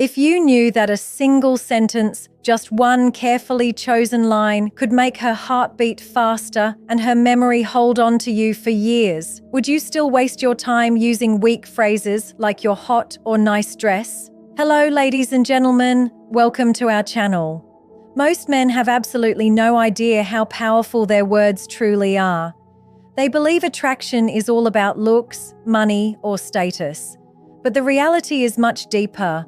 If you knew that a single sentence, just one carefully chosen line, could make her heart beat faster and her memory hold on to you for years, would you still waste your time using weak phrases like "you're hot" or "nice dress"? Hello, ladies and gentlemen. Welcome to our channel. Most men have absolutely no idea how powerful their words truly are. They believe attraction is all about looks, money, or status. But the reality is much deeper.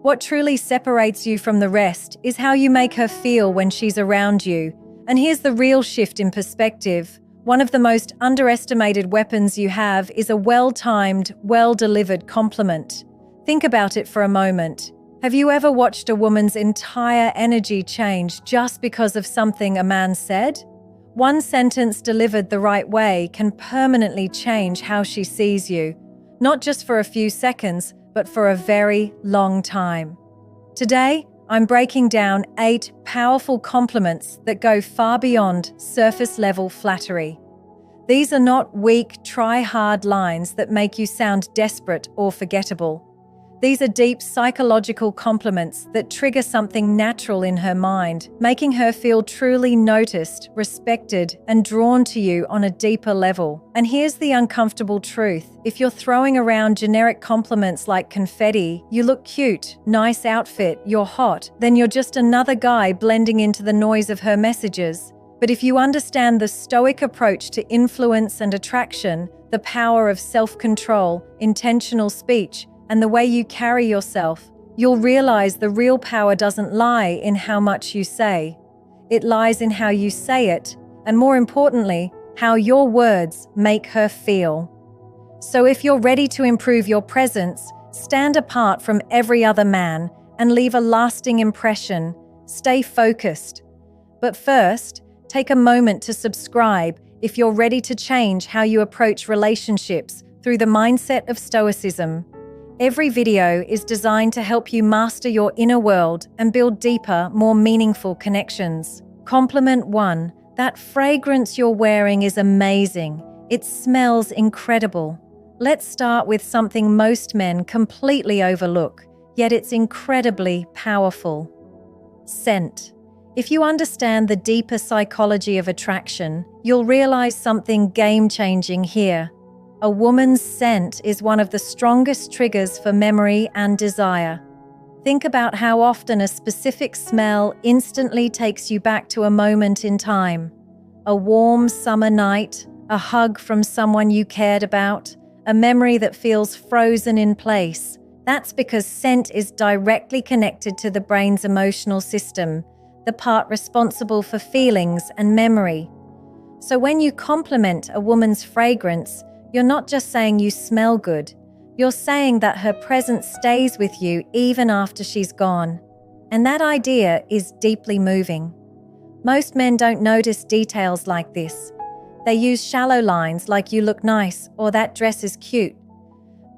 What truly separates you from the rest is how you make her feel when she's around you. And here's the real shift in perspective. One of the most underestimated weapons you have is a well-timed, well-delivered compliment. Think about it for a moment. Have you ever watched a woman's entire energy change just because of something a man said? One sentence delivered the right way can permanently change how she sees you, not just for a few seconds, but for a very long time. Today, I'm breaking down 8 powerful compliments that go far beyond surface-level flattery. These are not weak, try-hard lines that make you sound desperate or forgettable. These are deep psychological compliments that trigger something natural in her mind, making her feel truly noticed, respected, and drawn to you on a deeper level. And here's the uncomfortable truth. If you're throwing around generic compliments like confetti, "You look cute," "nice outfit," "you're hot," then you're just another guy blending into the noise of her messages. But if you understand the stoic approach to influence and attraction, the power of self-control, intentional speech, and the way you carry yourself, you'll realize the real power doesn't lie in how much you say. It lies in how you say it, and more importantly, how your words make her feel. So if you're ready to improve your presence, stand apart from every other man, and leave a lasting impression, stay focused. But first, take a moment to subscribe if you're ready to change how you approach relationships through the mindset of stoicism. Every video is designed to help you master your inner world and build deeper, more meaningful connections. Compliment 1. That fragrance you're wearing is amazing. It smells incredible. Let's start with something most men completely overlook, yet it's incredibly powerful. Scent. If you understand the deeper psychology of attraction, you'll realize something game-changing here. A woman's scent is one of the strongest triggers for memory and desire. Think about how often a specific smell instantly takes you back to a moment in time. A warm summer night, a hug from someone you cared about, a memory that feels frozen in place. That's because scent is directly connected to the brain's emotional system, the part responsible for feelings and memory. So when you compliment a woman's fragrance, you're not just saying you smell good. You're saying that her presence stays with you even after she's gone. And that idea is deeply moving. Most men don't notice details like this. They use shallow lines like "you look nice" or "that dress is cute."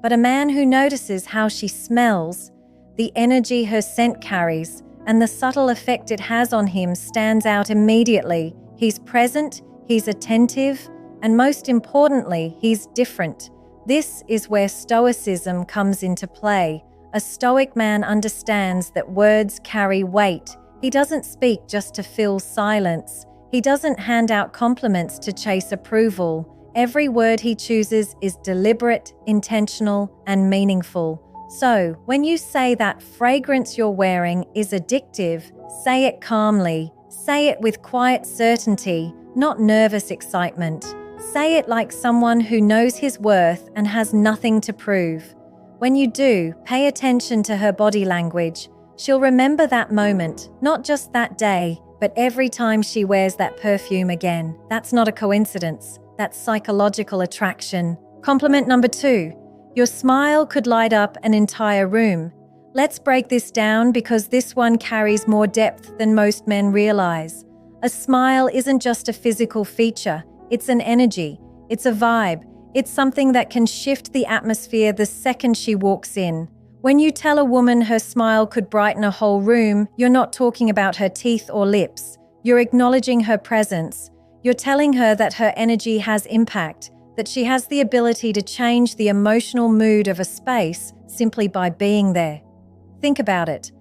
But a man who notices how she smells, the energy her scent carries, and the subtle effect it has on him stands out immediately. He's present, he's attentive, and most importantly, he's different. This is where stoicism comes into play. A stoic man understands that words carry weight. He doesn't speak just to fill silence. He doesn't hand out compliments to chase approval. Every word he chooses is deliberate, intentional, and meaningful. So, when you say that fragrance you're wearing is addictive, say it calmly. Say it with quiet certainty, not nervous excitement. Say it like someone who knows his worth and has nothing to prove. When you do, pay attention to her body language. She'll remember that moment, not just that day, but every time she wears that perfume again. That's not a coincidence. That's psychological attraction. Compliment number 2. Your smile could light up an entire room. Let's break this down because this one carries more depth than most men realize. A smile isn't just a physical feature. It's an energy. It's a vibe. It's something that can shift the atmosphere the second she walks in. When you tell a woman her smile could brighten a whole room, you're not talking about her teeth or lips. You're acknowledging her presence. You're telling her that her energy has impact, that she has the ability to change the emotional mood of a space simply by being there. Think about it.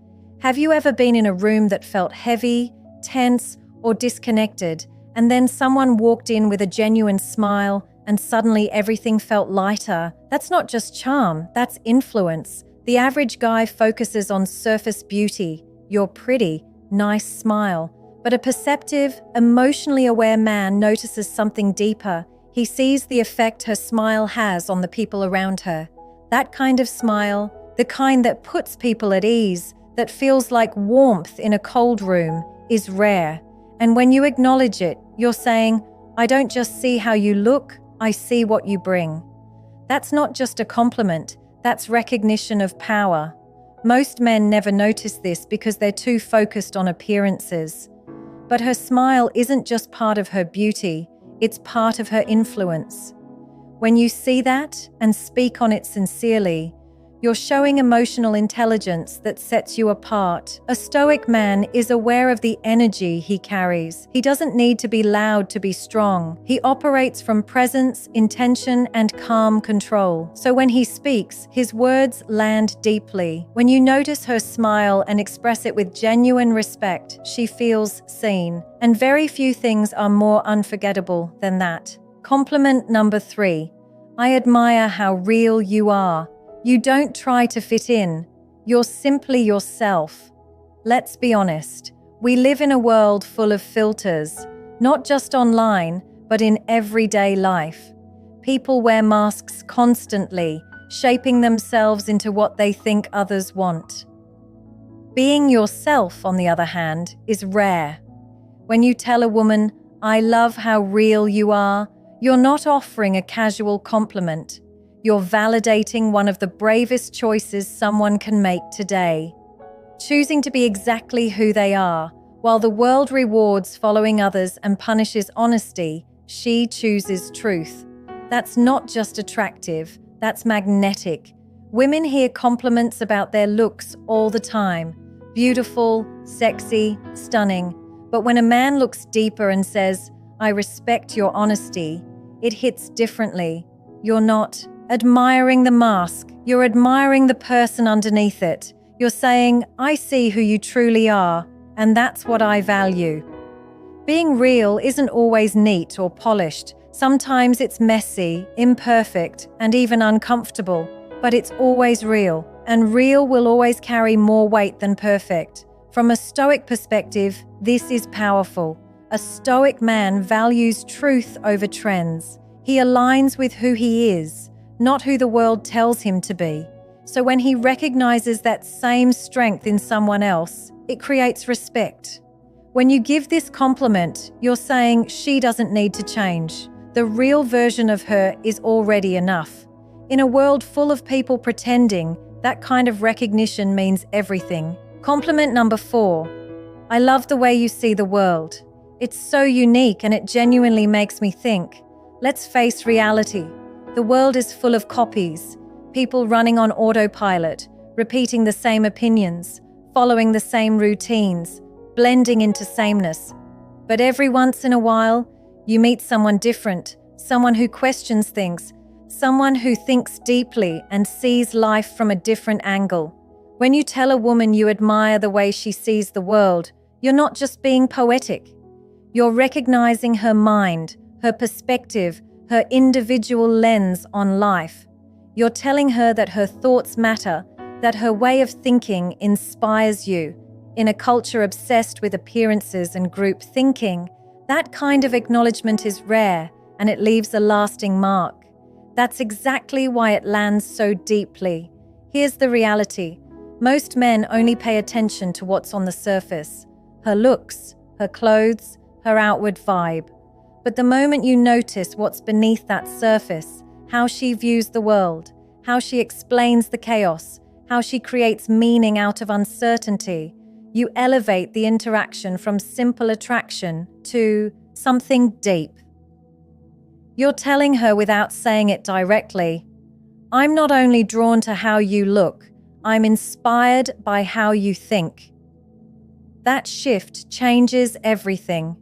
Have you ever been in a room that felt heavy, tense, or disconnected, and then someone walked in with a genuine smile and suddenly everything felt lighter? That's not just charm, that's influence. The average guy focuses on surface beauty, your pretty, nice smile. But a perceptive, emotionally aware man notices something deeper. He sees the effect her smile has on the people around her. That kind of smile, the kind that puts people at ease, that feels like warmth in a cold room, is rare. And when you acknowledge it, you're saying, I don't just see how you look, I see what you bring. That's not just a compliment, that's recognition of power. Most men never notice this because they're too focused on appearances. But her smile isn't just part of her beauty, it's part of her influence. When you see that and speak on it sincerely, you're showing emotional intelligence that sets you apart. A stoic man is aware of the energy he carries. He doesn't need to be loud to be strong. He operates from presence, intention, and calm control. So when he speaks, his words land deeply. When you notice her smile and express it with genuine respect, she feels seen. And very few things are more unforgettable than that. Compliment number 3. I admire how real you are. You don't try to fit in. You're simply yourself. Let's be honest. We live in a world full of filters, not just online, but in everyday life. People wear masks constantly, shaping themselves into what they think others want. Being yourself, on the other hand, is rare. When you tell a woman, I love how real you are, you're not offering a casual compliment. You're validating one of the bravest choices someone can make today. Choosing to be exactly who they are. While the world rewards following others and punishes honesty, she chooses truth. That's not just attractive, that's magnetic. Women hear compliments about their looks all the time. Beautiful, sexy, stunning. But when a man looks deeper and says, I respect your honesty, it hits differently. You're not admiring the mask, you're admiring the person underneath it. You're saying, I see who you truly are, and that's what I value. Being real isn't always neat or polished. Sometimes it's messy, imperfect, and even uncomfortable, but it's always real, and real will always carry more weight than perfect. From a stoic perspective, this is powerful. A stoic man values truth over trends. He aligns with who he is, not who the world tells him to be. So when he recognizes that same strength in someone else, it creates respect. When you give this compliment, you're saying she doesn't need to change. The real version of her is already enough. In a world full of people pretending, that kind of recognition means everything. Compliment number 4. I love the way you see the world. It's so unique and it genuinely makes me think. Let's face reality. The world is full of copies, people running on autopilot, repeating the same opinions, following the same routines, blending into sameness. But every once in a while, you meet someone different, someone who questions things, someone who thinks deeply and sees life from a different angle. When you tell a woman you admire the way she sees the world, you're not just being poetic. You're recognizing her mind, her perspective, her individual lens on life. You're telling her that her thoughts matter, that her way of thinking inspires you. In a culture obsessed with appearances and group thinking, that kind of acknowledgement is rare and it leaves a lasting mark. That's exactly why it lands so deeply. Here's the reality. Most men only pay attention to what's on the surface. Her looks, her clothes, her outward vibe. But the moment you notice what's beneath that surface, how she views the world, how she explains the chaos, how she creates meaning out of uncertainty, you elevate the interaction from simple attraction to something deep. You're telling her without saying it directly, I'm not only drawn to how you look, I'm inspired by how you think. That shift changes everything.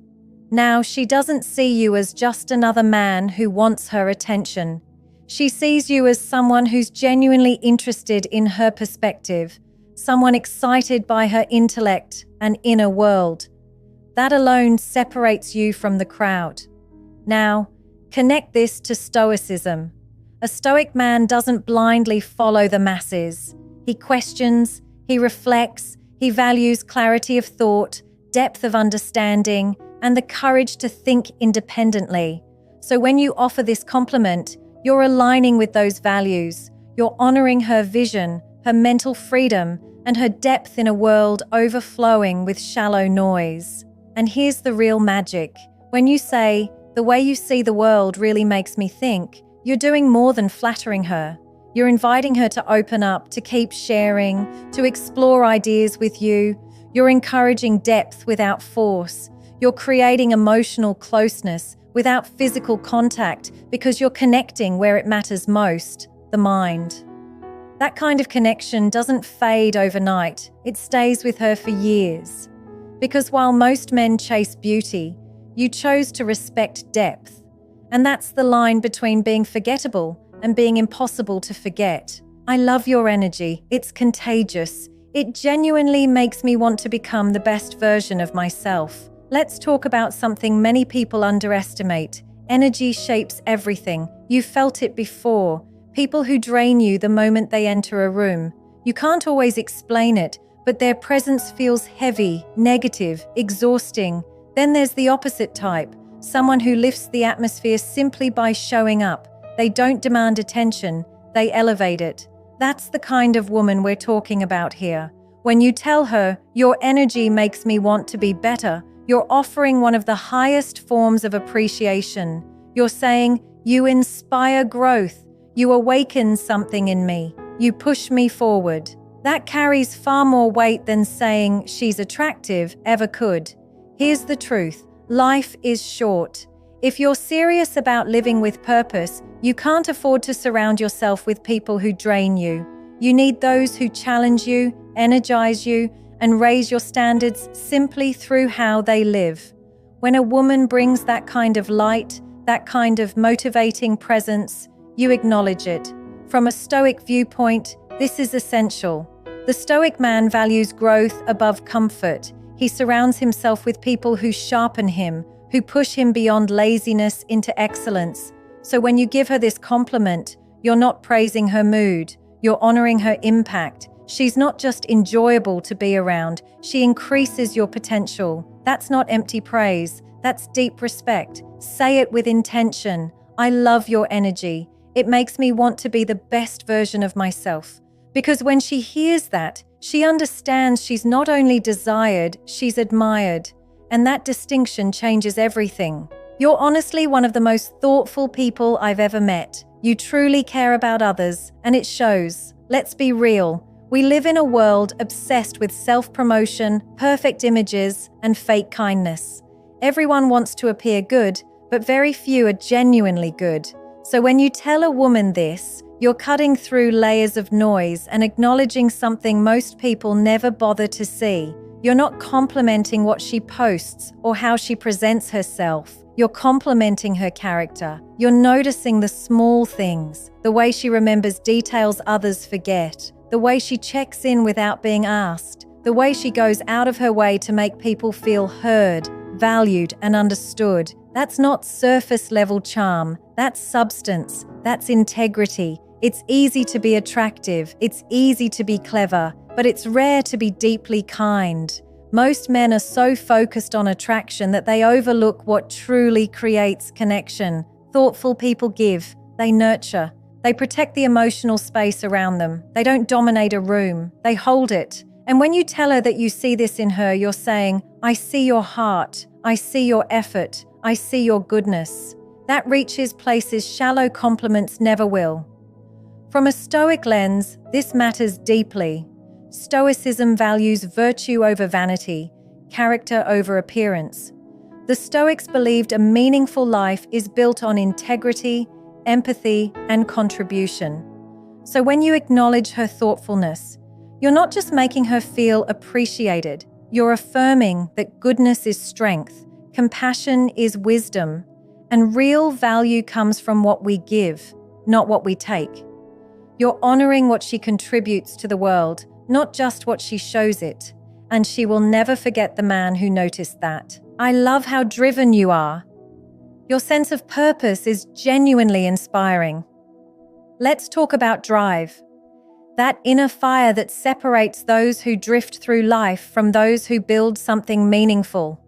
Now, she doesn't see you as just another man who wants her attention. She sees you as someone who's genuinely interested in her perspective. someone excited by her intellect and inner world. That alone separates you from the crowd. Now, connect this to Stoicism. A Stoic man doesn't blindly follow the masses. He questions, he reflects, he values clarity of thought, depth of understanding, and the courage to think independently. So when you offer this compliment, you're aligning with those values. You're honoring her vision, her mental freedom, and her depth in a world overflowing with shallow noise. And here's the real magic. When you say, "The way you see the world really makes me think," you're doing more than flattering her. You're inviting her to open up, to keep sharing, to explore ideas with you. You're encouraging depth without force. You're creating emotional closeness without physical contact because you're connecting where it matters most, the mind. That kind of connection doesn't fade overnight. It stays with her for years. Because while most men chase beauty, you chose to respect depth. And that's the line between being forgettable and being impossible to forget. I love your energy. It's contagious. It genuinely makes me want to become the best version of myself. Let's talk about something many people underestimate. Energy shapes everything. You felt it before. People who drain you the moment they enter a room. You can't always explain it, but their presence feels heavy, negative, exhausting. Then there's the opposite type, someone who lifts the atmosphere simply by showing up. They don't demand attention, they elevate it. That's the kind of woman we're talking about here. When you tell her, "Your energy makes me want to be better," you're offering one of the highest forms of appreciation. You're saying, "You inspire growth. You awaken something in me. You push me forward." That carries far more weight than saying, "She's attractive," ever could. Here's the truth. Life is short. If you're serious about living with purpose, you can't afford to surround yourself with people who drain you. You need those who challenge you, energize you, and raise your standards simply through how they live. When a woman brings that kind of light, that kind of motivating presence, you acknowledge it. From a Stoic viewpoint, this is essential. The Stoic man values growth above comfort. He surrounds himself with people who sharpen him, who push him beyond laziness into excellence. So when you give her this compliment, you're not praising her mood, you're honoring her impact. She's not just enjoyable to be around, she increases your potential. That's not empty praise, that's deep respect. Say it with intention. "I love your energy. It makes me want to be the best version of myself." Because when she hears that, she understands she's not only desired, she's admired. And that distinction changes everything. You're honestly one of the most thoughtful people I've ever met. You truly care about others, and it shows. Let's be real. We live in a world obsessed with self-promotion, perfect images, and fake kindness. Everyone wants to appear good, but very few are genuinely good. So when you tell a woman this, you're cutting through layers of noise and acknowledging something most people never bother to see. You're not complimenting what she posts or how she presents herself. You're complimenting her character. You're noticing the small things, the way she remembers details others forget, the way she checks in without being asked, the way she goes out of her way to make people feel heard, valued, and understood. That's not surface-level charm. That's substance. That's integrity. It's easy to be attractive. It's easy to be clever, but it's rare to be deeply kind. Most men are so focused on attraction that they overlook what truly creates connection. Thoughtful people give. They nurture. They protect the emotional space around them. They don't dominate a room. They hold it. And when you tell her that you see this in her, you're saying, "I see your heart. I see your effort. I see your goodness." That reaches places shallow compliments never will. From a Stoic lens, this matters deeply. Stoicism values virtue over vanity, character over appearance. The Stoics believed a meaningful life is built on integrity, empathy, and contribution. So when you acknowledge her thoughtfulness, you're not just making her feel appreciated, you're affirming that goodness is strength, compassion is wisdom, and real value comes from what we give, not what we take. You're honoring what she contributes to the world, not just what she shows it. And she will never forget the man who noticed that. I love how driven you are. Your sense of purpose is genuinely inspiring. Let's talk about drive. That inner fire that separates those who drift through life from those who build something meaningful.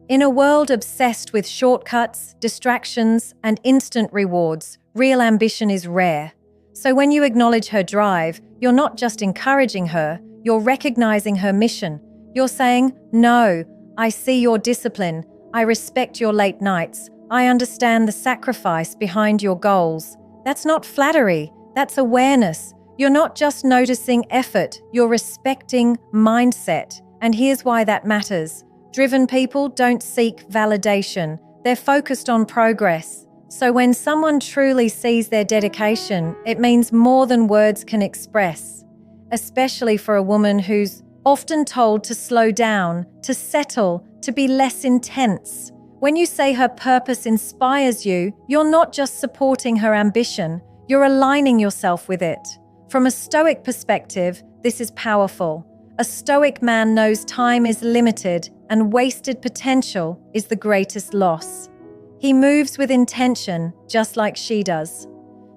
In a world obsessed with shortcuts, distractions, and instant rewards, real ambition is rare. So when you acknowledge her drive, you're not just encouraging her, you're recognizing her mission. You're saying, "No, I see your discipline. I respect your late nights. I understand the sacrifice behind your goals." That's not flattery, that's awareness. You're not just noticing effort, you're respecting mindset. And here's why that matters. Driven people don't seek validation. They're focused on progress. So when someone truly sees their dedication, it means more than words can express. Especially for a woman who's often told to slow down, to settle, to be less intense. When you say her purpose inspires you, you're not just supporting her ambition, you're aligning yourself with it. From a Stoic perspective, this is powerful. A Stoic man knows time is limited and wasted potential is the greatest loss. He moves with intention, just like she does.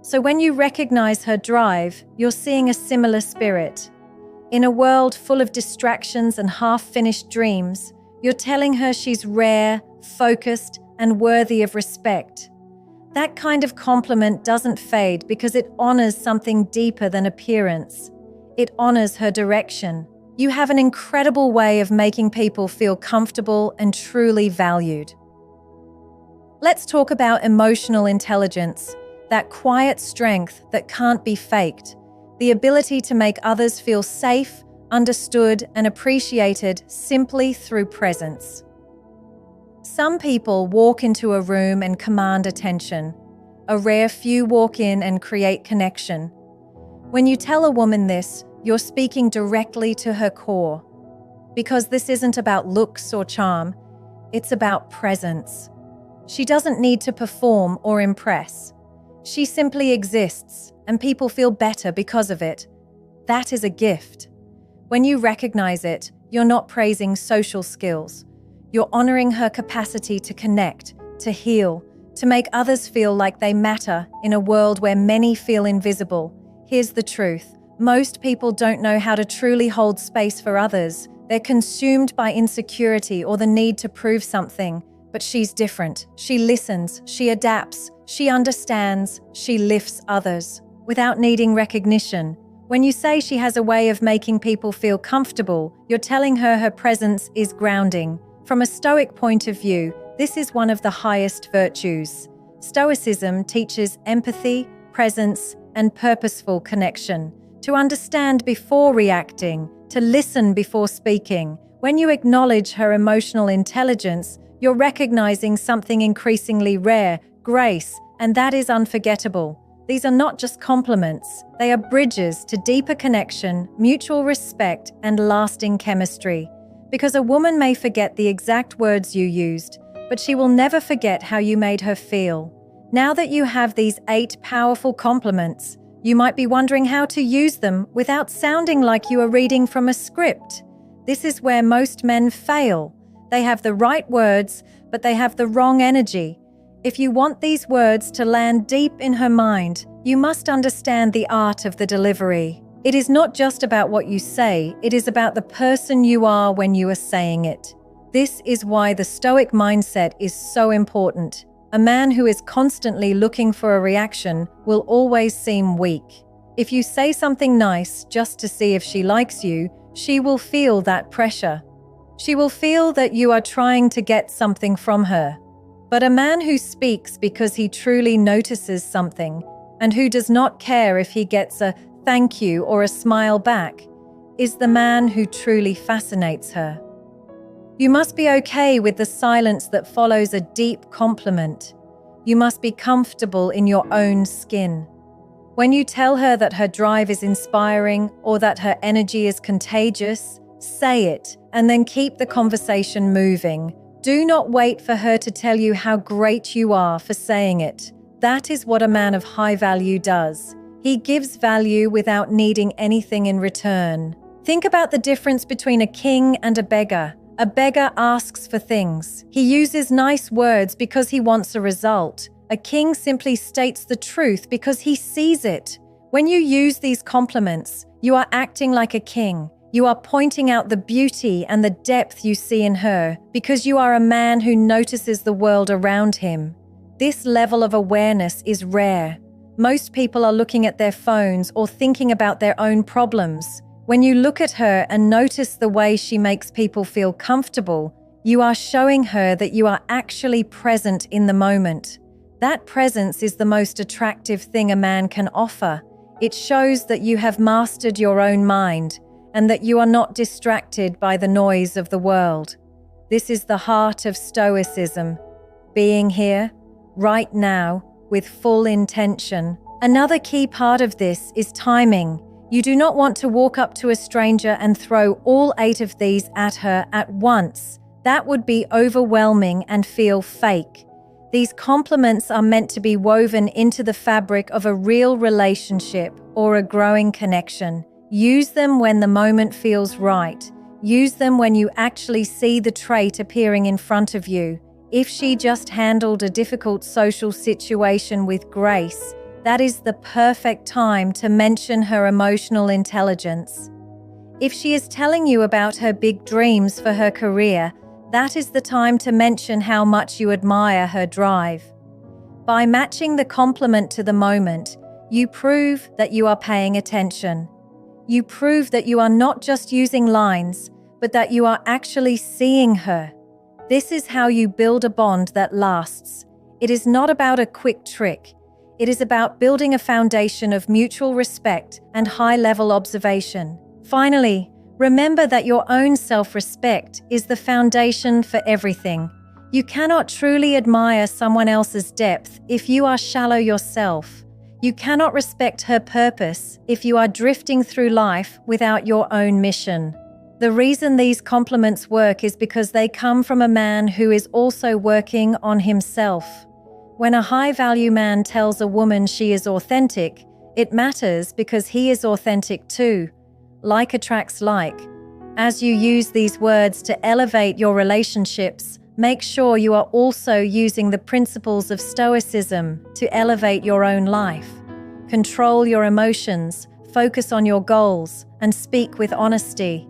So when you recognize her drive, you're seeing a similar spirit. In a world full of distractions and half-finished dreams, you're telling her she's rare, focused, and worthy of respect. That kind of compliment doesn't fade because it honors something deeper than appearance. It honors her direction. You have an incredible way of making people feel comfortable and truly valued. Let's talk about emotional intelligence, that quiet strength that can't be faked, the ability to make others feel safe, understood, and appreciated simply through presence. Some people walk into a room and command attention. A rare few walk in and create connection. When you tell a woman this, you're speaking directly to her core. Because this isn't about looks or charm, it's about presence. She doesn't need to perform or impress. She simply exists, and people feel better because of it. That is a gift. When you recognize it, you're not praising social skills. You're honoring her capacity to connect, to heal, to make others feel like they matter in a world where many feel invisible. Here's the truth. Most people don't know how to truly hold space for others. They're consumed by insecurity or the need to prove something. But she's different. She listens, she adapts, she understands, she lifts others without needing recognition. When you say she has a way of making people feel comfortable, you're telling her her presence is grounding. From a Stoic point of view, this is one of the highest virtues. Stoicism teaches empathy, presence, and purposeful connection. To understand before reacting, to listen before speaking. When you acknowledge her emotional intelligence, you're recognizing something increasingly rare, grace, and that is unforgettable. These are not just compliments, they are bridges to deeper connection, mutual respect, and lasting chemistry. Because a woman may forget the exact words you used, but she will never forget how you made her feel. Now that you have these 8 powerful compliments, you might be wondering how to use them without sounding like you are reading from a script. This is where most men fail. They have the right words, but they have the wrong energy. If you want these words to land deep in her mind, you must understand the art of the delivery. It is not just about what you say, it is about the person you are when you are saying it. This is why the Stoic mindset is so important. A man who is constantly looking for a reaction will always seem weak. If you say something nice just to see if she likes you, she will feel that pressure. She will feel that you are trying to get something from her. But a man who speaks because he truly notices something and who does not care if he gets a thank you or a smile back is the man who truly fascinates her. You must be okay with the silence that follows a deep compliment. You must be comfortable in your own skin. When you tell her that her drive is inspiring or that her energy is contagious, say it and then keep the conversation moving. Do not wait for her to tell you how great you are for saying it. That is what a man of high value does. He gives value without needing anything in return. Think about the difference between a king and a beggar. A beggar asks for things. He uses nice words because he wants a result. A king simply states the truth because he sees it. When you use these compliments, you are acting like a king. You are pointing out the beauty and the depth you see in her because you are a man who notices the world around him. This level of awareness is rare. Most people are looking at their phones or thinking about their own problems. When you look at her and notice the way she makes people feel comfortable, you are showing her that you are actually present in the moment. That presence is the most attractive thing a man can offer. It shows that you have mastered your own mind and that you are not distracted by the noise of the world. This is the heart of Stoicism, being here, right now, with full intention. Another key part of this is timing. You do not want to walk up to a stranger and throw all 8 of these at her at once. That would be overwhelming and feel fake. These compliments are meant to be woven into the fabric of a real relationship or a growing connection. Use them when the moment feels right. Use them when you actually see the trait appearing in front of you. If she just handled a difficult social situation with grace, that is the perfect time to mention her emotional intelligence. If she is telling you about her big dreams for her career, that is the time to mention how much you admire her drive. By matching the compliment to the moment, you prove that you are paying attention. You prove that you are not just using lines, but that you are actually seeing her. This is how you build a bond that lasts. It is not about a quick trick. It is about building a foundation of mutual respect and high-level observation. Finally, remember that your own self-respect is the foundation for everything. You cannot truly admire someone else's depth if you are shallow yourself. You cannot respect her purpose if you are drifting through life without your own mission. The reason these compliments work is because they come from a man who is also working on himself. When a high-value man tells a woman she is authentic, it matters because he is authentic too. Like attracts like. As you use these words to elevate your relationships, make sure you are also using the principles of Stoicism to elevate your own life. Control your emotions, focus on your goals, and speak with honesty.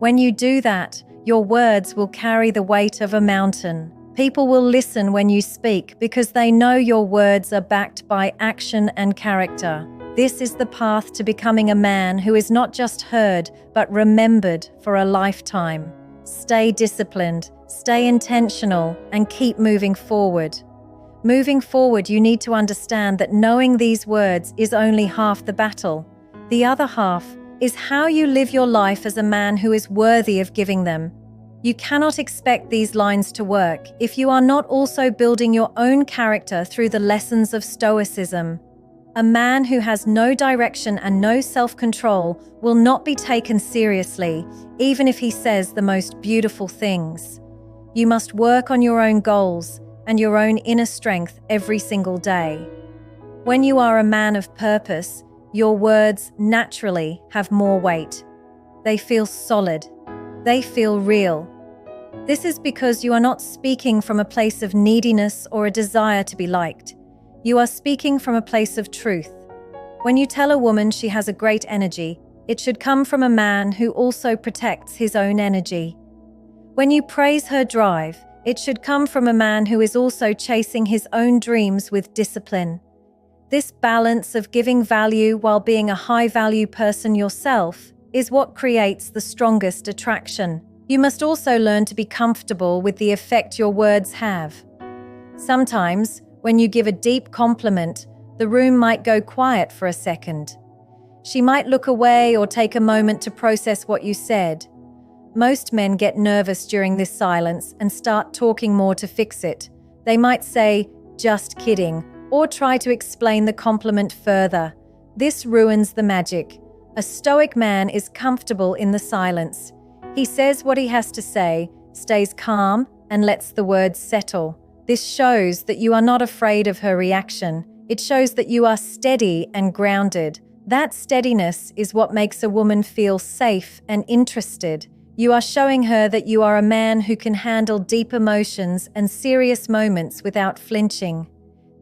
When you do that, your words will carry the weight of a mountain. People will listen when you speak because they know your words are backed by action and character. This is the path to becoming a man who is not just heard, but remembered for a lifetime. Stay disciplined, stay intentional, and keep moving forward. Moving forward, you need to understand that knowing these words is only half the battle. The other half is how you live your life as a man who is worthy of giving them. You cannot expect these lines to work if you are not also building your own character through the lessons of Stoicism. A man who has no direction and no self-control will not be taken seriously, even if he says the most beautiful things. You must work on your own goals and your own inner strength every single day. When you are a man of purpose, your words naturally have more weight. They feel solid. They feel real. This is because you are not speaking from a place of neediness or a desire to be liked. You are speaking from a place of truth. When you tell a woman she has a great energy, it should come from a man who also protects his own energy. When you praise her drive, it should come from a man who is also chasing his own dreams with discipline. This balance of giving value while being a high-value person yourself is what creates the strongest attraction. You must also learn to be comfortable with the effect your words have. Sometimes, when you give a deep compliment, the room might go quiet for a second. She might look away or take a moment to process what you said. Most men get nervous during this silence and start talking more to fix it. They might say, "Just kidding," or try to explain the compliment further. This ruins the magic. A stoic man is comfortable in the silence. He says what he has to say, stays calm, and lets the words settle. This shows that you are not afraid of her reaction. It shows that you are steady and grounded. That steadiness is what makes a woman feel safe and interested. You are showing her that you are a man who can handle deep emotions and serious moments without flinching.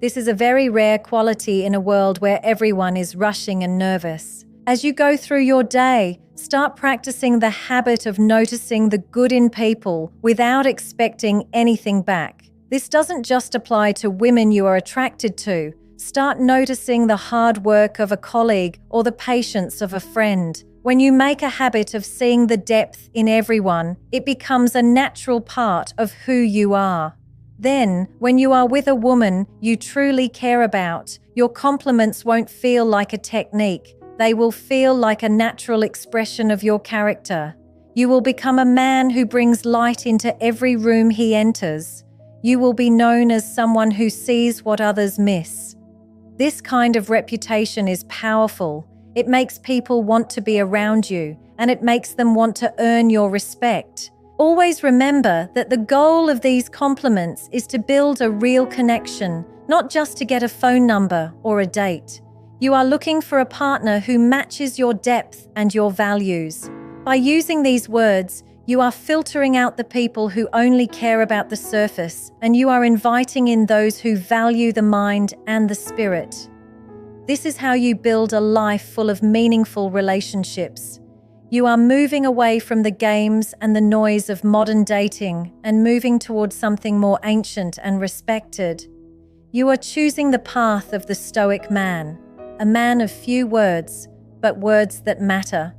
This is a very rare quality in a world where everyone is rushing and nervous. As you go through your day, start practicing the habit of noticing the good in people without expecting anything back. This doesn't just apply to women you are attracted to. Start noticing the hard work of a colleague or the patience of a friend. When you make a habit of seeing the depth in everyone, it becomes a natural part of who you are. Then, when you are with a woman you truly care about, your compliments won't feel like a technique. They will feel like a natural expression of your character. You will become a man who brings light into every room he enters. You will be known as someone who sees what others miss. This kind of reputation is powerful. It makes people want to be around you, and it makes them want to earn your respect. Always remember that the goal of these compliments is to build a real connection, not just to get a phone number or a date. You are looking for a partner who matches your depth and your values. By using these words, you are filtering out the people who only care about the surface, and you are inviting in those who value the mind and the spirit. This is how you build a life full of meaningful relationships. You are moving away from the games and the noise of modern dating and moving towards something more ancient and respected. You are choosing the path of the stoic man, a man of few words, but words that matter.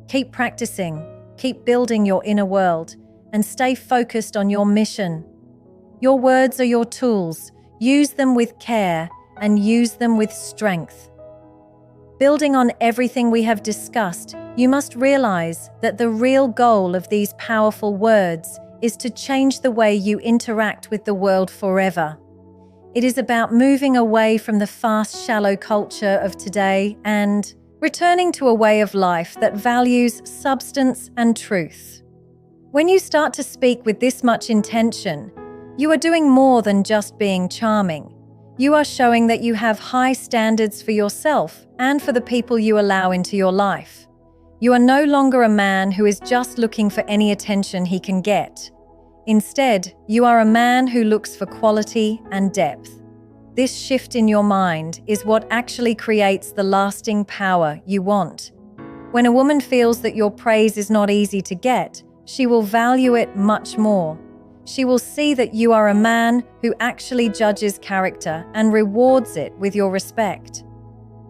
Keep practicing, keep building your inner world, and stay focused on your mission. Your words are your tools. Use them with care and use them with strength. Building on everything we have discussed, you must realize that the real goal of these powerful words is to change the way you interact with the world forever. It is about moving away from the fast, shallow culture of today and returning to a way of life that values substance and truth. When you start to speak with this much intention, you are doing more than just being charming. You are showing that you have high standards for yourself and for the people you allow into your life. You are no longer a man who is just looking for any attention he can get. Instead, you are a man who looks for quality and depth. This shift in your mind is what actually creates the lasting power you want. When a woman feels that your praise is not easy to get, she will value it much more. She will see that you are a man who actually judges character and rewards it with your respect.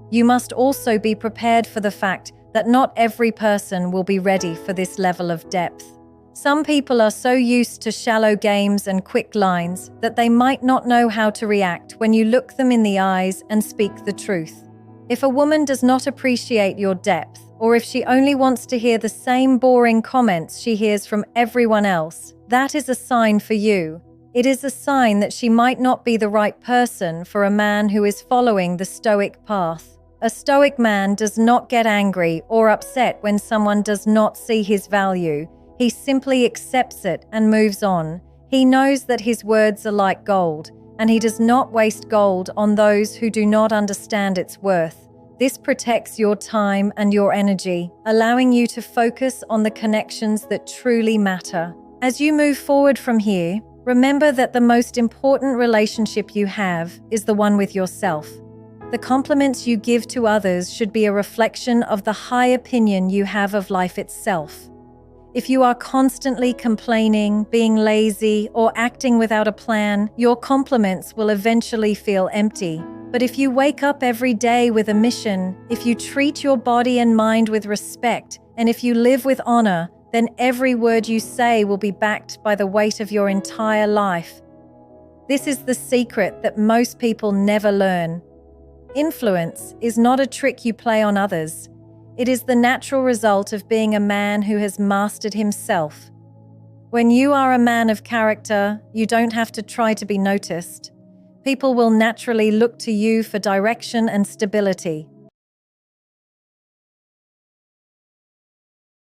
You must also be prepared for the fact that not every person will be ready for this level of depth. Some people are so used to shallow games and quick lines that they might not know how to react when you look them in the eyes and speak the truth. If a woman does not appreciate your depth, or if she only wants to hear the same boring comments she hears from everyone else, that is a sign for you. It is a sign that she might not be the right person for a man who is following the stoic path. A stoic man does not get angry or upset when someone does not see his value. He simply accepts it and moves on. He knows that his words are like gold, and he does not waste gold on those who do not understand its worth. This protects your time and your energy, allowing you to focus on the connections that truly matter. As you move forward from here, remember that the most important relationship you have is the one with yourself. The compliments you give to others should be a reflection of the high opinion you have of life itself. If you are constantly complaining, being lazy, or acting without a plan, your compliments will eventually feel empty. But if you wake up every day with a mission, if you treat your body and mind with respect, and if you live with honor, then every word you say will be backed by the weight of your entire life. This is the secret that most people never learn. Influence is not a trick you play on others. It is the natural result of being a man who has mastered himself. When you are a man of character, you don't have to try to be noticed. People will naturally look to you for direction and stability.